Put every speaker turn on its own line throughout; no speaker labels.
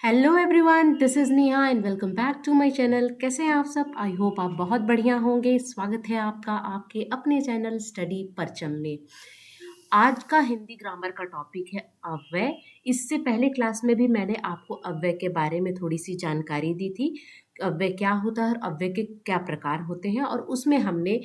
Hello everyone, this is Neha and welcome back to my channel. कैसे हैं आप सब? आई होप आप बहुत बढ़िया होंगे। स्वागत है आपका आपके अपने चैनल स्टडी परचम में। आज का हिंदी ग्रामर का टॉपिक है अव्यय। इससे पहले क्लास में भी मैंने आपको अव्यय के बारे में थोड़ी सी जानकारी दी थी। अव्यय क्या होता है और अव्यय के क्या प्रकार होते हैं, और उसमें हमने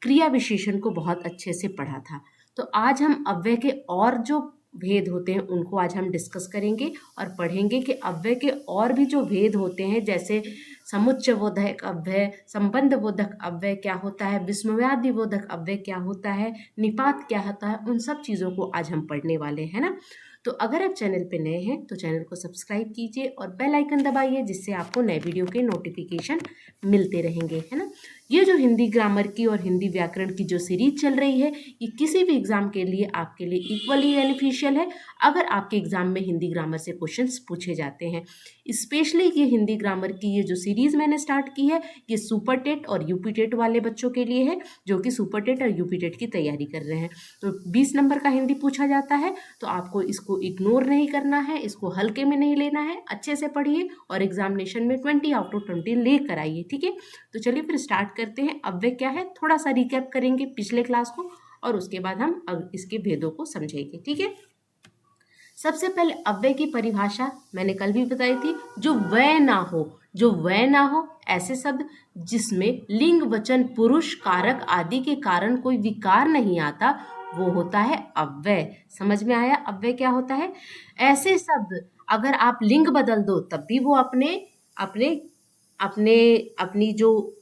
क्रिया विशेषण को बहुत अच्छे से पढ़ा था। तो आज हम अव्यय के और जो भेद होते हैं उनको आज हम डिस्कस करेंगे और पढ़ेंगे कि अव्यय के और भी जो भेद होते हैं, जैसे समुच्चयबोधक अव्यय, संबंधबोधक अव्यय क्या होता है, विस्मयादिबोधक अव्यय क्या होता है, निपात क्या होता है, उन सब चीज़ों को आज हम पढ़ने वाले हैं ना। तो अगर आप चैनल पे नए हैं तो चैनल को सब्सक्राइब कीजिए और बेल आइकन दबाइए, जिससे आपको नए वीडियो के नोटिफिकेशन मिलते रहेंगे, है ना। ये जो हिंदी ग्रामर की और हिंदी व्याकरण की जो सीरीज चल रही है, ये किसी भी एग्जाम के लिए आपके लिए इक्वली बेनिफिशियल है अगर आपके एग्जाम में हिंदी ग्रामर से क्वेश्चंस पूछे जाते हैं। स्पेशली ये हिंदी ग्रामर की ये जो सीरीज मैंने स्टार्ट की है, ये सुपर टेट और यूपी टेट वाले बच्चों के लिए है, जो कि सुपर टेट और यूपी टेट की तैयारी कर रहे हैं। तो 20 नंबर का हिंदी पूछा जाता है, तो आपको इसको इग्नोर नहीं करना है, इसको हल्के में नहीं लेना है, अच्छे से पढ़िए और एग्जामिनेशन में 20 आउट ऑफ 20 लेकर आइए, ठीक है। तो चलिए फिर स्टार्ट करते हैं। अव्यय क्या है थोड़ा सा रिकैप करेंगे पिछले क्लास को, और उसके बाद हम इसके भेदों को समझेंगे, ठीक है। सबसे पहले अव्यय की परिभाषा मैंने कल भी बताई थी। जो वय ना हो, जो वय ना हो, ऐसे शब्द जिसमें लिंग वचन पुरुष कारक आदि के कारण कोई विकार नहीं आता, वो होता है अव्यय। समझ में आया अव्यय क्या होता है? ऐसे शब्द अगर आप लिंग बदल दो तब भी वो अपने अपने अपने अपनी जो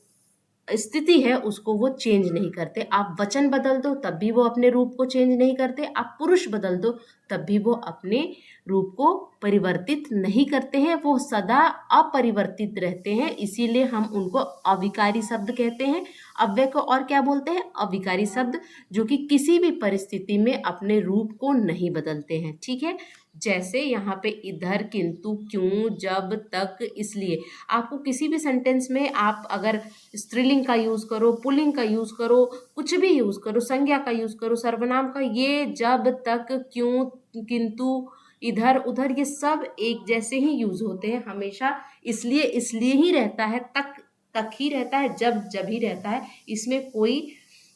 स्थिति है उसको वो चेंज नहीं करते। आप वचन बदल दो तब भी वो अपने रूप को चेंज नहीं करते। आप पुरुष बदल दो तब भी वो अपने रूप को परिवर्तित नहीं करते हैं, वो सदा अपरिवर्तित रहते हैं। इसीलिए हम उनको अविकारी शब्द कहते हैं। अव्यय को और क्या बोलते हैं? अविकारी शब्द, जो कि किसी भी परिस्थिति में अपने रूप को नहीं बदलते हैं, ठीक है। जैसे यहाँ पे इधर, किंतु, क्यों, जब, तक, इसलिए। आपको किसी भी सेंटेंस में आप अगर स्त्रीलिंग का यूज करो, पुल्लिंग का यूज करो, कुछ भी यूज करो, संज्ञा का यूज करो, सर्वनाम का, ये, जब, तक, क्यों, किंतु, इधर, उधर, ये सब एक जैसे ही यूज होते हैं हमेशा। इसलिए ही रहता है, तक ही रहता है, जब ही रहता है। इसमें कोई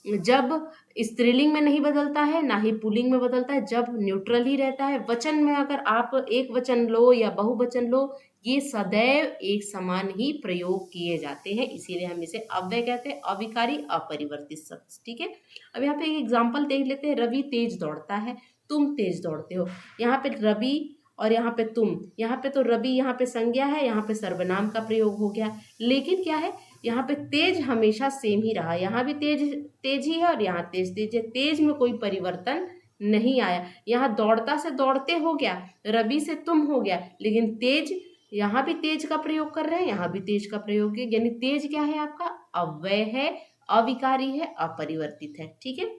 जब स्त्रीलिंग में नहीं बदलता है, ना ही पुल्लिंग में बदलता है। जब न्यूट्रल ही रहता है। वचन में अगर आप एक वचन लो या बहुवचन लो, ये सदैव एक समान ही प्रयोग किए जाते हैं। इसीलिए हम इसे अव्यय कहते हैं, अविकारी, अपरिवर्तित शब्द, ठीक है। अब यहाँ पे एक एग्जाम्पल देख लेते हैं। रवि तेज दौड़ता है, तुम तेज दौड़ते हो। यहाँ पे रवि और यहाँ पे तुम, यहाँ पे तो रवि यहाँ पे संज्ञा है, यहाँ पे सर्वनाम का प्रयोग हो गया। लेकिन क्या है, यहाँ पे तेज हमेशा सेम ही रहा। यहाँ भी तेज तेज ही है और यहाँ तेज है। तेज में कोई परिवर्तन नहीं आया। यहाँ दौड़ता से दौड़ते हो गया, रवि से तुम हो गया, लेकिन तेज, यहाँ भी तेज का प्रयोग कर रहे हैं, यहाँ भी तेज का प्रयोग है। यानी तेज क्या है आपका? अव्यय है, अविकारी है, अपरिवर्तित है, ठीक है।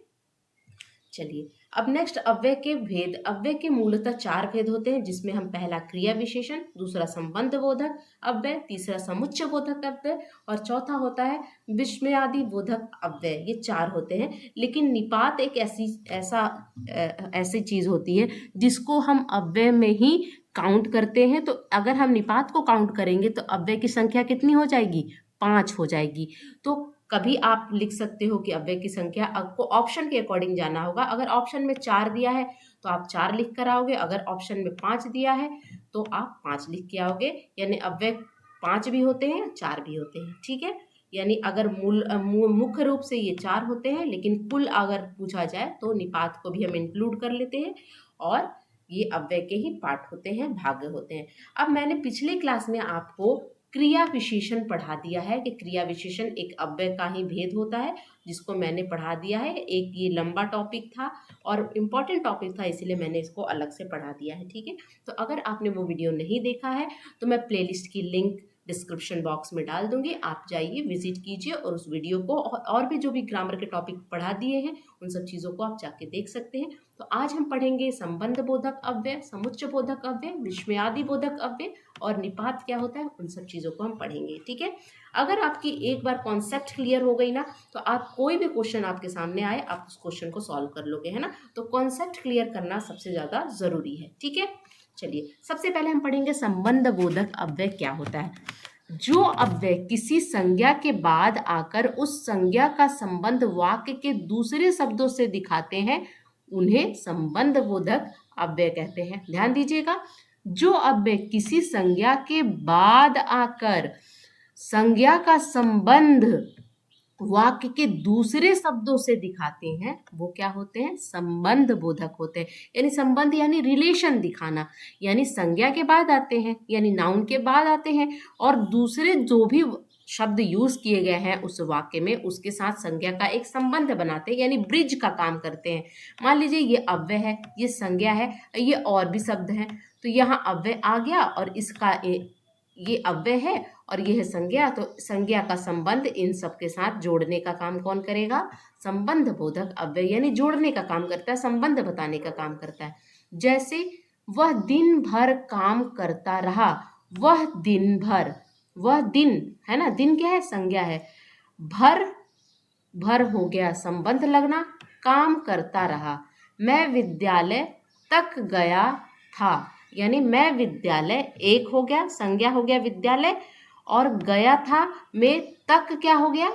चलिए अब नेक्स्ट अव्यय के भेद। अव्यय के मूलतः 4 भेद होते हैं, जिसमें हम पहला क्रिया विशेषण, दूसरा संबंध बोधक अव्यय, तीसरा समुच्चय बोधक अव्यय और चौथा होता है विस्मयादि बोधक अव्यय। ये 4 होते हैं। लेकिन निपात एक ऐसी चीज होती है जिसको हम अव्यय में ही काउंट करते हैं। तो अगर हम निपात को काउंट करेंगे तो अव्यय की संख्या कितनी हो जाएगी? 5 हो जाएगी। तो कभी आप लिख सकते हो कि अव्यय की संख्या, आपको ऑप्शन के अकॉर्डिंग जाना होगा। अगर ऑप्शन में 4 दिया है तो आप 4 लिख कर आओगे, अगर ऑप्शन में 5 दिया है तो आप 5 लिख के आओगे। यानी अव्यय 5 भी होते हैं, 4 भी होते हैं, ठीक है। यानी अगर मुख्य रूप से ये 4 होते हैं, लेकिन कुल अगर पूछा जाए तो निपात को भी हम इंक्लूड कर लेते हैं, और ये अव्यय के ही पार्ट होते हैं, भाग होते हैं। अब मैंने पिछले क्लास में आपको क्रिया विशेषण पढ़ा दिया है कि क्रिया विशेषण एक अव्यय का ही भेद होता है, जिसको मैंने पढ़ा दिया है। एक ये लंबा टॉपिक था और इम्पॉर्टेंट टॉपिक था, इसीलिए मैंने इसको अलग से पढ़ा दिया है, ठीक है। तो अगर आपने वो वीडियो नहीं देखा है तो मैं प्लेलिस्ट की लिंक डिस्क्रिप्शन बॉक्स में डाल दूंगी, आप जाइए विजिट कीजिए और उस वीडियो को और भी जो भी ग्रामर के टॉपिक पढ़ा दिए हैं उन सब चीज़ों को आप जाके देख सकते हैं। तो आज हम पढ़ेंगे संबंध बोधक अव्यय, समुच्चय बोधक अव्यय, विस्मयादि बोधक अव्यय और निपात क्या होता है, उन सब चीज़ों को हम पढ़ेंगे, ठीक है। अगर आपकी एक बार कॉन्सेप्ट क्लियर हो गई ना, तो आप कोई भी क्वेश्चन आपके सामने आए आप उस क्वेश्चन को सॉल्व कर लोगे, है ना। तो कॉन्सेप्ट क्लियर करना सबसे ज़्यादा ज़रूरी है, ठीक है। चलिए सबसे पहले हम पढ़ेंगे संबंध बोधक अव्यय क्या होता है। जो अव्यय किसी संज्ञा के बाद आकर उस संज्ञा का संबंध वाक्य के दूसरे शब्दों से दिखाते हैं उन्हें संबंध बोधक अव्यय कहते हैं। ध्यान दीजिएगा, जो अव्यय किसी संज्ञा के बाद आकर संज्ञा का संबंध वाक्य के दूसरे शब्दों से दिखाते हैं वो क्या होते हैं, संबंध बोधक होते हैं। यानी संबंध यानी रिलेशन दिखाना, यानी संज्ञा के बाद आते हैं, यानी नाउन के बाद आते हैं और दूसरे जो भी शब्द यूज किए गए हैं उस वाक्य में उसके साथ संज्ञा का एक संबंध बनाते हैं, यानी ब्रिज का काम करते हैं। मान लीजिए ये अव्यय है, ये संज्ञा है, ये और भी शब्द हैं, तो यहाँ अव्यय आ गया और इसका ये अव्यय है और ये है संज्ञा, तो संज्ञा का संबंध इन सब के साथ जोड़ने का काम कौन करेगा, संबंध बोधक अव्यय, यानी जोड़ने का काम करता है, संबंध बताने का काम करता है। जैसे वह दिन भर काम करता रहा, वह दिन भर, वह दिन है ना, दिन क्या है, संज्ञा है, भर भर हो गया संबंध लगना, काम करता रहा। मैं विद्यालय तक गया था, यानी मैं विद्यालय एक हो गया, संज्ञा हो गया विद्यालय, और गया था में तक क्या हो गया,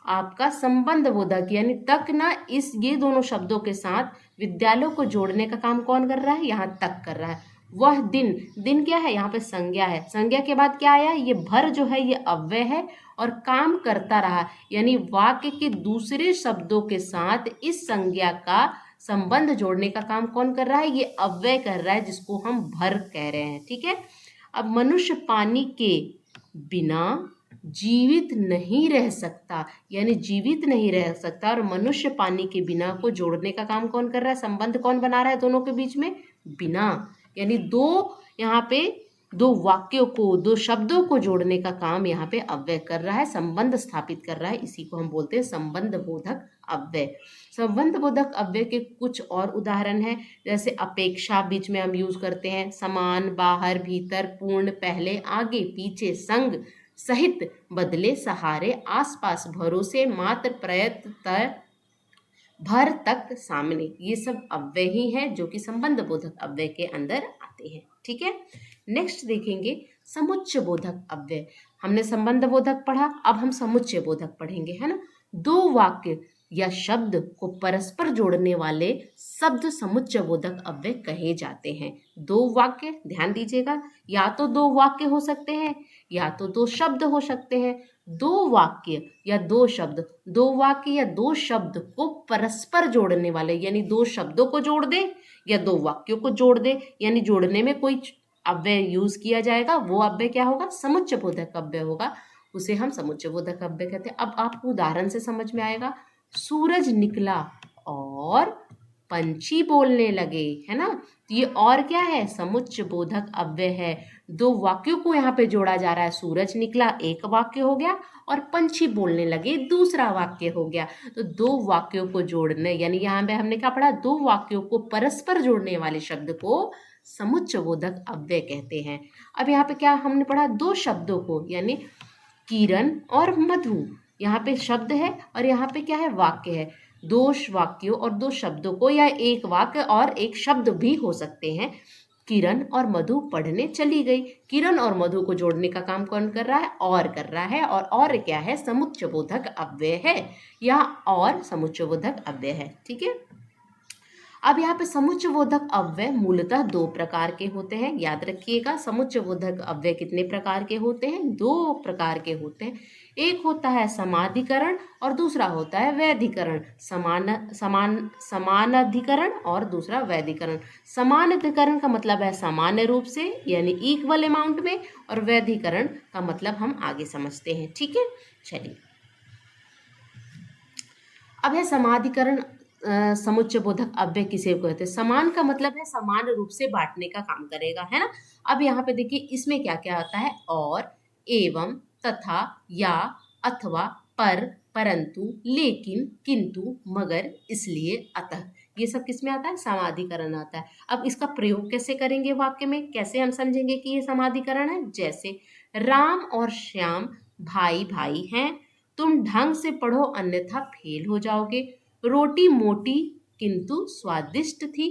आपका संबंध बोधक, यानी तक ना, इस ये दोनों शब्दों के साथ विद्यालयों को जोड़ने का काम कौन कर रहा है, यहाँ तक कर रहा है। वह दिन, दिन क्या है, यहाँ पे संज्ञा है, संज्ञा के बाद क्या आया, ये भर जो है ये अव्यय है, और काम करता रहा यानी वाक्य के दूसरे शब्दों के साथ इस संज्ञा का संबंध जोड़ने का काम कौन कर रहा है, ये अव्यय कर रहा है, जिसको हम भर कह रहे हैं। ठीक है, अब मनुष्य पानी के बिना जीवित नहीं रह सकता, यानी जीवित नहीं रह सकता, और मनुष्य पानी के बिना को जोड़ने का काम कौन कर रहा है, संबंध कौन बना रहा है दोनों के बीच में, बिना, यानी दो, यहाँ पे दो वाक्यों को, दो शब्दों को जोड़ने का काम यहाँ पे अव्यय कर रहा है, संबंध स्थापित कर रहा है, इसी को हम बोलते हैं संबंध बोधक अव्यय। संबंध बोधक अव्यय के कुछ और उदाहरण हैं, जैसे अपेक्षा बीच में हम यूज करते हैं, समान, बाहर, भीतर, पूर्ण, पहले, आगे, पीछे, संग, सहित, बदले, सहारे, आसपास, भरोसे, मात्र, प्रयत्न, तर, भर, तक, सामने, ये सब अव्यय ही हैं जो कि संबंध बोधक अव्यय के अंदर आते हैं। ठीक है, नेक्स्ट देखेंगे समुच्चय बोधक अव्यय। हमने संबंध बोधक पढ़ा, अब हम समुच्चय बोधक पढ़ेंगे, है ना। दो वाक्य या शब्द को परस्पर जोड़ने वाले शब्द समुच्चय बोधक अव्यय कहे जाते हैं। दो वाक्य, ध्यान दीजिएगा, या तो दो वाक्य हो सकते हैं या तो दो शब्द हो सकते हैं। दो वाक्य या दो शब्द, दो वाक्य या दो शब्द को परस्पर जोड़ने वाले, यानी दो शब्दों को जोड़ दे या दो वाक्यों को जोड़ दे, यानी जोड़ने में कोई अव्यय यूज किया जाएगा, वो अव्यय क्या होगा, समुच्चय बोधक अव्यय होगा, उसे हम समुच्चय बोधक अव्यय कहते हैं। अब आपको उदाहरण से समझ में आएगा, सूरज निकला और पंछी बोलने लगे, है ना, तो ये और क्या है, समुच्चय बोधक अव्यय है। दो वाक्यों को यहाँ पे जोड़ा जा रहा है, सूरज निकला एक वाक्य हो गया और पंछी बोलने लगे दूसरा वाक्य हो गया। तो दो वाक्यों को जोड़ने, यानी यहाँ पे हमने क्या पढ़ा, दो वाक्यों को परस्पर जोड़ने वाले शब्द को समुच्चय बोधक अव्यय कहते हैं। अब यहाँ पे क्या हमने पढ़ा, दो शब्दों को, यानी किरण और मधु, यहाँ पे शब्द है और यहाँ पे क्या है, वाक्य है। दो वाक्यों और दो शब्दों को, या एक वाक्य और एक शब्द भी हो सकते हैं। किरण और मधु पढ़ने चली गई, किरण और मधु को जोड़ने का काम कौन कर रहा है, और कर रहा है, और क्या है, समुच्चय बोधक अव्यय है, या और समुच्चय बोधक अव्यय है। ठीक है, अब यहाँ पे समुच्चय बोधक अव्यय मूलतः दो प्रकार के होते हैं, याद रखिएगा। समुच्चय बोधक अव्यय कितने प्रकार के होते हैं, दो प्रकार के होते हैं। एक होता है समाधिकरण और दूसरा होता है वैधिकरण। समानाधिकरण और दूसरा वैधिकरण। समानाधिकरण का मतलब है सामान्य रूप से, यानी इक्वल अमाउंट में, और वैधिकरण का मतलब हम आगे समझते हैं। ठीक है, चलिए अब है समाधिकरण। समुच्चय बोधक अव्यय किसे कहते हैं, समान का मतलब है समान रूप से बांटने का काम करेगा, है ना। अब यहाँ पे देखिए इसमें क्या क्या आता है, और, एवं, तथा, या, अथवा, पर, परंतु, लेकिन, किंतु, मगर, इसलिए, अतः, ये सब किसमें आता है, समाधिकरण आता है। अब इसका प्रयोग कैसे करेंगे वाक्य में, कैसे हम समझेंगे कि ये समाधिकरण है। जैसे राम और श्याम भाई भाई हैं, तुम ढंग से पढ़ो अन्यथा फेल हो जाओगे। रोटी मोटी किंतु स्वादिष्ट थी,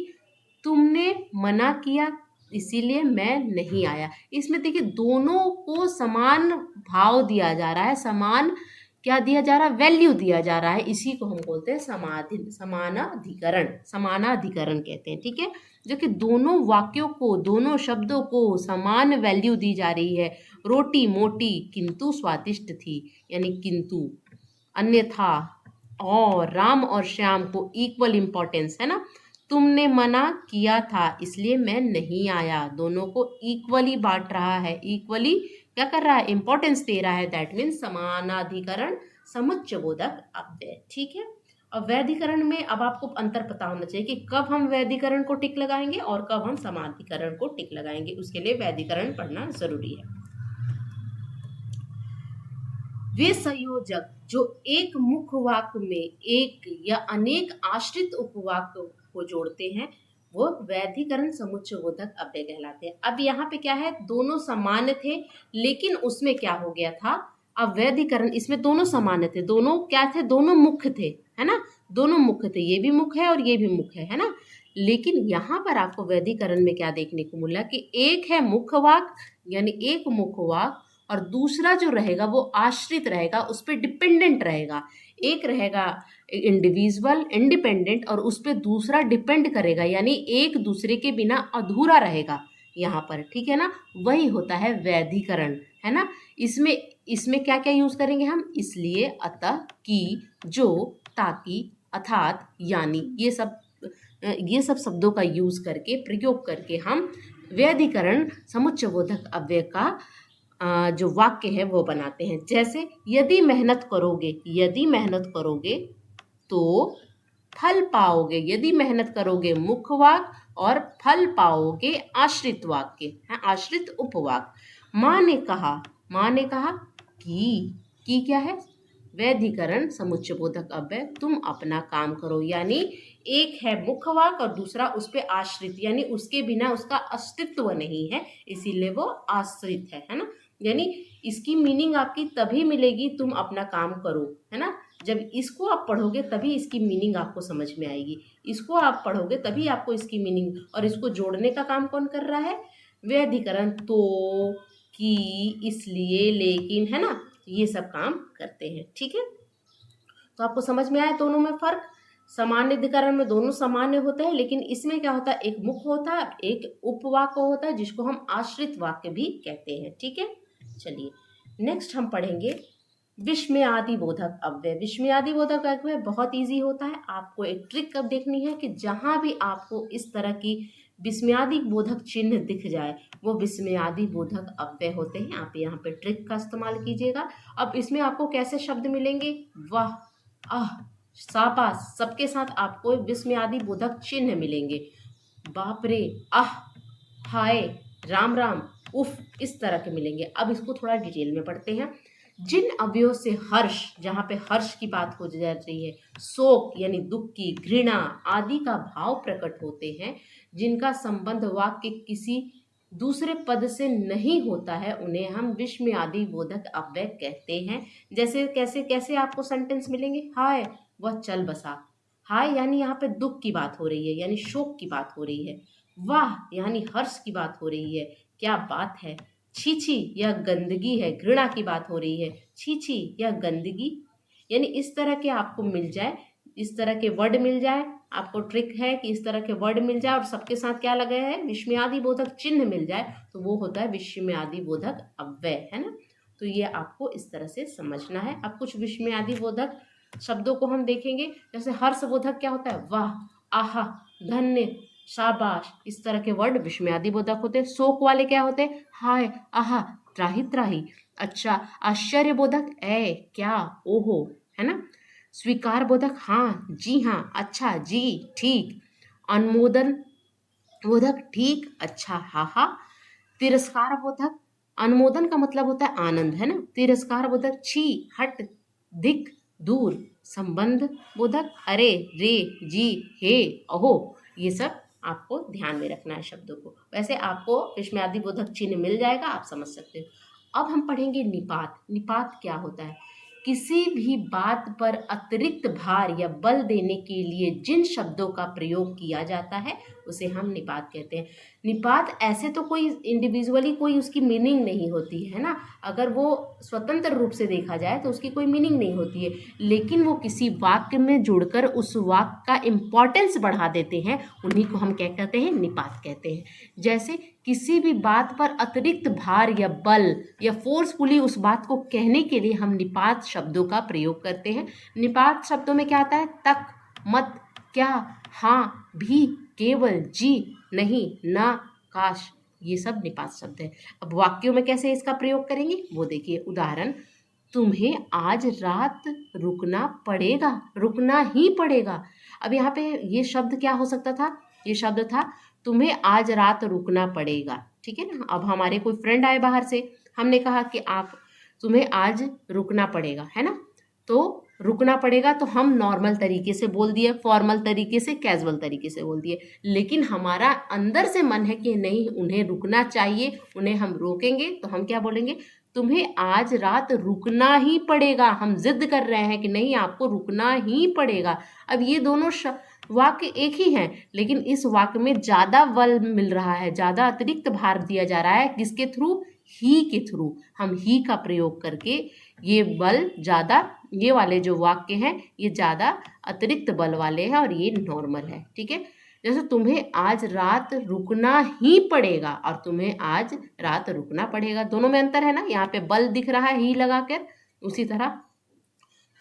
तुमने मना किया इसीलिए मैं नहीं आया। इसमें देखिए दोनों को समान भाव दिया जा रहा है, समान क्या दिया जा रहा है, वैल्यू दिया जा रहा है। इसी को हम बोलते हैं समानाधिकरण, समानाधिकरण कहते हैं, ठीक है। जो कि दोनों वाक्यों को, दोनों शब्दों को समान वैल्यू दी जा रही है। रोटी मोटी किंतु स्वादिष्ट थी, यानी किंतु, अन्यथा, और राम और श्याम को इक्वल इम्पोर्टेंस है ना। तुमने मना किया था इसलिए मैं नहीं आया, दोनों को इक्वली बांट रहा है, इक्वली क्या कर रहा है, इंपॉर्टेंस दे रहा है। दैट मीन्स समानाधिकरण समुच्चयबोधक अव्यय, ठीक है। अब वैधिकरण में अब आपको अंतर पता होना चाहिए कि कब हम वैधिकरण को टिक लगाएंगे और कब हम समानाधिकरण को टिक लगाएंगे। उसके लिए वैधिकरण पढ़ना जरूरी है। वे संयोजक जो एक मुख्य वाक्य में एक या अनेक आश्रित उपवाक्य को जोड़ते हैं वो वैधिकरण समुच्चयबोधक अव्यय कहलाते हैं। अब यहाँ पे क्या है, दोनों समान थे लेकिन उसमें क्या हो गया था, अब वैधिकरण, इसमें दोनों समान थे, दोनों क्या थे, दोनों मुख्य थे, है ना, दोनों मुख्य थे, ये भी मुख्य है और ये भी मुख्य है ना। लेकिन यहाँ पर आपको वैधिकरण में क्या देखने को मिला कि एक है मुख्य वाक्य, यानी एक मुख्य वाक्य, और दूसरा जो रहेगा वो आश्रित रहेगा, उस पर डिपेंडेंट रहेगा। एक रहेगा इंडिविजुअल इंडिपेंडेंट और उस पर दूसरा डिपेंड करेगा, यानी एक दूसरे के बिना अधूरा रहेगा यहाँ पर, ठीक है ना। वही होता है वैधिकरण, है ना। इसमें इसमें क्या क्या यूज करेंगे हम, इसलिए, अतः, कि, जो, ताकि, अर्थात, यानी, ये सब शब्दों का यूज करके, प्रयोग करके हम वैधिकरण समुच्चयबोधक अव्यय का जो वाक्य है वो बनाते हैं। जैसे यदि मेहनत करोगे, यदि मेहनत करोगे तो फल पाओगे, यदि मेहनत करोगे मुख्य वाक्य और फल पाओगे आश्रित वाक्य है, आश्रित उपवाक्य। माँ ने कहा, माँ ने कहा कि क्या है, वैधिकरण समुच्चयबोधक अव्यय, तुम अपना काम करो, यानी एक है मुख्य वाक्य और दूसरा उस पे आश्रित, यानी उसके बिना उसका अस्तित्व नहीं है, इसीलिए वो आश्रित है ना। यानी इसकी मीनिंग आपकी तभी मिलेगी तुम अपना काम करो, है ना। जब इसको आप पढ़ोगे तभी इसकी मीनिंग आपको समझ में आएगी, इसको आप पढ़ोगे तभी आपको इसकी मीनिंग, और इसको जोड़ने का काम कौन कर रहा है, वैधिकरण, तो, कि, इसलिए, लेकिन, है ना, ये सब काम करते हैं, ठीक है। तो आपको समझ में आया दोनों में फर्क। सामान्यधिकरण में दोनों सामान्य होते हैं, लेकिन इसमें क्या होता है, एक मुख्य होता है, एक उपवाक्य होता है जिसको हम आश्रित वाक्य भी कहते हैं, ठीक है। चलिए नेक्स्ट हम पढ़ेंगे विस्मयादि बोधक अव्यय। विस्मयादि बोधक अव्यय बहुत इजी होता है। आपको एक ट्रिक अब देखनी है कि जहां भी आपको इस तरह की विस्मयादि बोधक चिन्ह दिख जाए वो विस्मयादि बोधक अव्यय होते हैं। आप यहाँ पे ट्रिक का इस्तेमाल कीजिएगा। अब इसमें आपको कैसे शब्द मिलेंगे, वाह, आह, शाबाश, सबके साथ आपको विस्मयादि बोधक चिन्ह मिलेंगे। बाप रे, आह, हाय, राम राम, उफ, इस तरह के मिलेंगे। अब इसको थोड़ा डिटेल में पढ़ते हैं। जिन अवयवों से हर्ष, जहाँ पे हर्ष की बात हो जा रही है, शोक यानी दुख की, घृणा आदि का भाव प्रकट होते हैं, जिनका संबंध वाक्य किसी दूसरे पद से नहीं होता है, उन्हें हम विस्मयादि बोधक अव्यय कहते हैं। जैसे कैसे कैसे आपको सेंटेंस मिलेंगे, हाय वह चल बसा, हाय यानी यहाँ पे दुख की बात हो रही है, यानी शोक की बात हो रही है। वाह यानी हर्ष की बात हो रही है, क्या बात है। छी छी यह गंदगी है, घृणा की बात हो रही है, छी छी यह गंदगी। यानी इस तरह के आपको मिल जाए, इस तरह के वर्ड मिल जाए, आपको ट्रिक है कि इस तरह के वर्ड मिल जाए और सबके साथ क्या लगे है, विस्मयादि बोधक चिन्ह मिल जाए, तो वो होता है विस्मयादि बोधक अव्यय, है ना। तो ये आपको इस तरह से समझना है। अब कुछ विस्मयादि बोधक शब्दों को हम देखेंगे। जैसे हर्षबोधक क्या होता है, वाह, आहा, धन्य, शाबाश, इस तरह के वर्ड विस्मयादि बोधक होते हैं। शोक वाले क्या होते हैं, हाय, आहा, त्राही त्राही। अच्छा, आश्चर्य बोधक, ए, क्या, ओहो, है ना। स्वीकार बोधक, हाँ, जी हाँ, अच्छा, जी, ठीक। अनुमोदन बोधक, ठीक, अच्छा, हा हा। तिरस्कार बोधक, अनुमोदन का मतलब होता है आनंद, है ना। तिरस्कार बोधक, छी, हट, दिख, दूर। संबंध बोधक, अरे, रे, जी, हे, अहो। ये सब आपको ध्यान में रखना है शब्दों को। वैसे आपको विस्मयादि बोधक चिन्ह मिल जाएगा, आप समझ सकते हो। अब हम पढ़ेंगे निपात। निपात क्या होता है, किसी भी बात पर अतिरिक्त भार या बल देने के लिए जिन शब्दों का प्रयोग किया जाता है उसे हम निपात कहते हैं। निपात ऐसे तो कोई इंडिविजुअली कोई उसकी मीनिंग नहीं होती है ना, अगर वो स्वतंत्र रूप से देखा जाए तो उसकी कोई मीनिंग नहीं होती है, लेकिन वो किसी वाक्य में जुड़कर उस वाक्य का इम्पोर्टेंस बढ़ा देते हैं, उन्हीं को हम क्या कहते हैं, निपात कहते हैं। जैसे किसी भी बात पर अतिरिक्त भार या बल या फोर्सफुली उस बात को कहने के लिए हम निपात शब्दों का प्रयोग करते हैं। निपात शब्दों में क्या आता है, तक, मत, क्या, हाँ, भी, केवल, जी, नहीं, ना, काश, ये सब निपात शब्द है। अब वाक्यों में कैसे इसका प्रयोग करेंगे वो देखिए। उदाहरण, तुम्हें आज रात रुकना पड़ेगा, रुकना ही पड़ेगा। अब यहाँ पे ये शब्द क्या हो सकता था, ये शब्द था तुम्हें आज रात रुकना पड़ेगा, ठीक है ना। अब हमारे कोई फ्रेंड आए बाहर से, हमने कहा कि आप तुम्हें आज रुकना पड़ेगा, है ना, तो रुकना पड़ेगा तो हम नॉर्मल तरीके से बोल दिए, फॉर्मल तरीके से, कैजुअल तरीके से बोल दिए, लेकिन हमारा अंदर से मन है कि नहीं उन्हें रुकना चाहिए, उन्हें हम रोकेंगे, तो हम क्या बोलेंगे, तुम्हें आज रात रुकना ही पड़ेगा। हम जिद कर रहे हैं कि नहीं आपको रुकना ही पड़ेगा। अब ये दोनों वाक्य एक ही हैं, लेकिन इस वाक्य में ज़्यादा बल मिल रहा है, ज़्यादा अतिरिक्त भार दिया जा रहा है, किसके थ्रू, ही के थ्रू। हम ही का प्रयोग करके ये बल ज़्यादा, ये वाले जो वाक्य हैं ये ज़्यादा अतिरिक्त बल वाले हैं और ये नॉर्मल है, ठीक है। जैसे तुम्हें आज रात रुकना ही पड़ेगा और तुम्हें आज रात रुकना पड़ेगा, दोनों में अंतर है ना, यहाँ पे बल दिख रहा है ही लगाकर। उसी तरह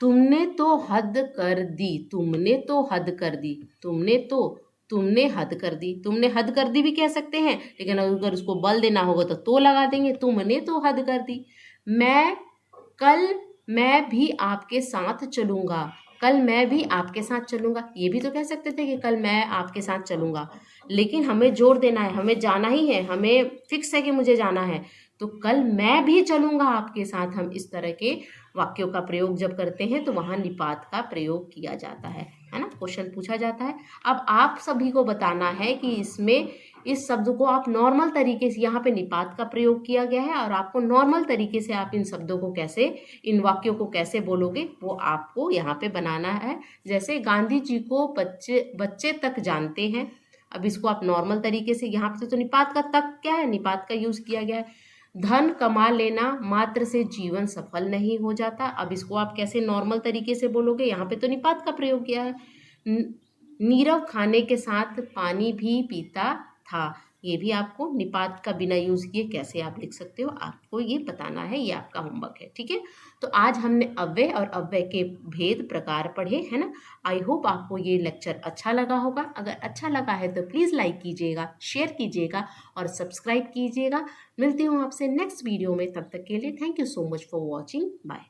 तुमने तो हद कर दी, तुमने तो हद कर दी, तुमने हद कर दी, तुमने हद कर दी भी कह सकते हैं, लेकिन अगर उसको बल देना होगा तो लगा देंगे, तुमने तो हद कर दी। कल मैं भी आपके साथ चलूँगा, कल मैं भी आपके साथ चलूँगा, ये भी तो कह सकते थे कि कल मैं आपके साथ चलूँगा, लेकिन हमें जोर देना है, हमें जाना ही है, हमें फिक्स है कि मुझे जाना है, तो कल मैं भी चलूँगा आपके साथ। हम इस तरह के वाक्यों का प्रयोग जब करते हैं तो वहाँ निपात का प्रयोग किया जाता है ना, क्वेश्चन पूछा जाता है। अब आप सभी को बताना है कि इसमें इस शब्द को आप नॉर्मल तरीके से, यहाँ पे निपात का प्रयोग किया गया है और आपको नॉर्मल तरीके से आप इन शब्दों को कैसे, इन वाक्यों को कैसे बोलोगे वो आपको यहाँ पे बनाना है। जैसे गांधी जी को बच्चे तक जानते हैं, अब इसको आप नॉर्मल तरीके से, यहाँ पे तो निपात का तक क्या है, निपात का यूज किया गया है। धन कमा लेना मात्र से जीवन सफल नहीं हो जाता, अब इसको आप कैसे नॉर्मल तरीके से बोलोगे, यहाँ पे तो निपात का प्रयोग किया है। नीरव खाने के साथ पानी भी पीता था, ये भी आपको निपात का बिना यूज किए कैसे आप लिख सकते हो, आपको ये बताना है, ये आपका होमवर्क है, ठीक है। तो आज हमने अव्यय और अव्यय के भेद प्रकार पढ़े, है ना। आई होप आपको ये लेक्चर अच्छा लगा होगा। अगर अच्छा लगा है तो प्लीज़ लाइक कीजिएगा, शेयर कीजिएगा और सब्सक्राइब कीजिएगा। मिलती हूँ आपसे नेक्स्ट वीडियो में, तब तक के लिए thank you so much for watching, bye.